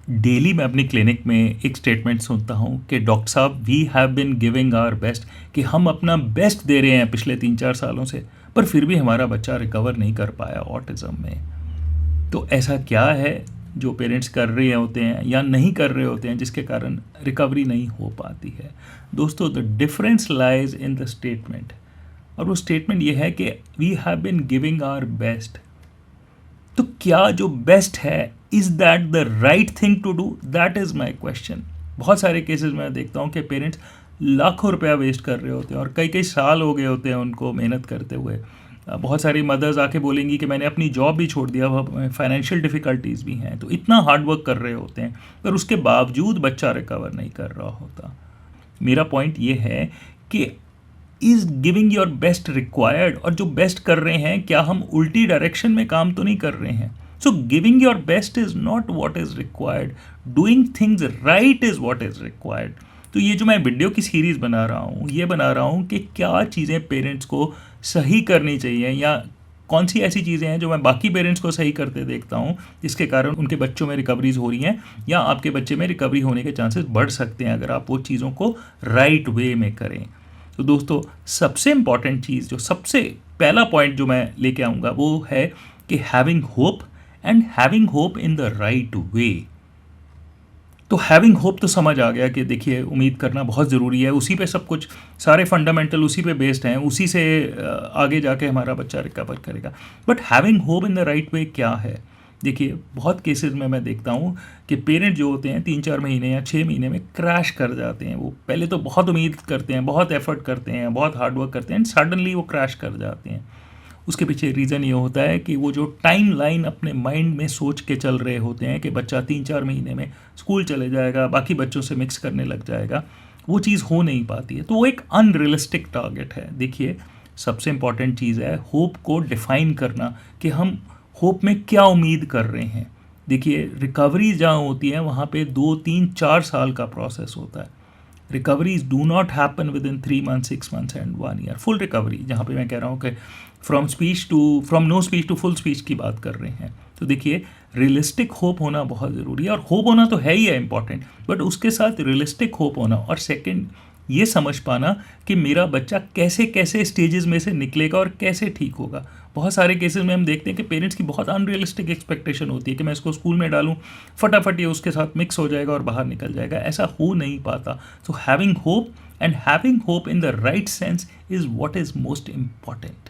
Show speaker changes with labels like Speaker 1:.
Speaker 1: Daily मैं अपनी clinic में एक स्टेटमेंट सुनता हूँ कि डॉक्टर साहब we have been giving our best, कि हम अपना बेस्ट दे रहे हैं पिछले 3-4 सालों से, पर फिर भी हमारा बच्चा रिकवर नहीं कर पाया ऑटिज़म में। तो ऐसा क्या है जो पेरेंट्स कर रहे होते हैं या नहीं कर रहे होते हैं जिसके कारण रिकवरी नहीं हो पाती है? दोस्तों, the difference lies in the statement, और वो स्टेटमेंट ये है कि we have been giving our best. तो क्या जो बेस्ट है, is that the right thing to do? That is my question. बहुत सारे केसेस में देखता हूँ कि पेरेंट्स लाखों रुपया वेस्ट कर रहे होते हैं और कई कई साल हो गए होते हैं उनको मेहनत करते हुए। बहुत सारी मदर्स आके बोलेंगी कि मैंने अपनी जॉब भी छोड़ दिया, फाइनेंशियल डिफ़िकल्टीज़ भी हैं, तो इतना हार्ड वर्क कर रहे होते हैं पर उसके बावजूद बच्चा रिकवर नहीं कर रहा होता। मेरा पॉइंट ये है कि is giving your best required, और जो बेस्ट कर रहे हैं क्या हम उल्टी डायरेक्शन में काम तो नहीं कर रहे हैं? So giving your best is not what is required, doing things right is what is required. तो ये जो मैं वीडियो की सीरीज़ बना रहा हूँ, ये बना रहा हूँ कि क्या चीज़ें पेरेंट्स को सही करनी चाहिए, या कौन सी ऐसी चीज़ें हैं जो मैं बाकी पेरेंट्स को सही करते देखता हूँ जिसके कारण उनके बच्चों में रिकवरीज हो रही हैं, या आपके बच्चे में रिकवरी होने के चांसेस बढ़ सकते हैं अगर आप वो चीज़ों को राइट वे में करें। तो दोस्तों, सबसे इम्पॉर्टेंट चीज़, जो सबसे पहला पॉइंट जो मैं लेके आऊँगा वो है कि having hope, and having hope in the right way. तो हैविंग होप तो समझ आ गया कि देखिए उम्मीद करना बहुत ज़रूरी है, उसी पे सब कुछ, सारे फंडामेंटल उसी पे बेस्ड हैं, उसी से आगे जाके हमारा बच्चा रिकवर करेगा। But having hope in the right way क्या है? देखिए बहुत केसेस में मैं देखता हूँ कि पेरेंट जो होते हैं 3-4 महीने या 6 महीने में क्रैश कर जाते हैं। वो पहले तो बहुत उम्मीद करते हैं, बहुत एफर्ट करते हैं, बहुत हार्ड वर्क करते हैं, एंड सडनली वो क्रैश कर जाते हैं। उसके पीछे रीज़न ये होता है कि वो जो टाइम लाइन अपने माइंड में सोच के चल रहे होते हैं कि बच्चा 3-4 महीने में स्कूल चले जाएगा, बाकी बच्चों से मिक्स करने लग जाएगा, वो चीज़ हो नहीं पाती है। तो वो एक अनरियलिस्टिक टारगेट है। देखिए सबसे इम्पॉर्टेंट चीज़ है होप को डिफ़ाइन करना, कि हम होप में क्या उम्मीद कर रहे हैं। देखिए रिकवरी जहाँ होती है वहाँ पे 2-3-4 साल का प्रोसेस होता है। Recoveries do not happen with in 3 months, 6 months and 1 year. Full recovery, जहाँ पे मैं कह रहा हूँ कि from no speech to full speech की बात कर रहे हैं। तो देखिए रियलिस्टिक होप होना बहुत ज़रूरी है, और होप होना तो है ही है इम्पॉर्टेंट, बट उसके साथ रियलिस्टिक होप होना, और सेकंड ये समझ पाना कि मेरा बच्चा कैसे कैसे स्टेजेस में से निकलेगा और कैसे ठीक होगा। बहुत सारे केसेस में हम देखते हैं कि पेरेंट्स की बहुत अनरियलिस्टिक एक्सपेक्टेशन होती है कि मैं इसको स्कूल में डालूं, फटाफट ये उसके साथ मिक्स हो जाएगा और बाहर निकल जाएगा। ऐसा हो नहीं पाता। So having hope, and having hope in the right sense is what is most important.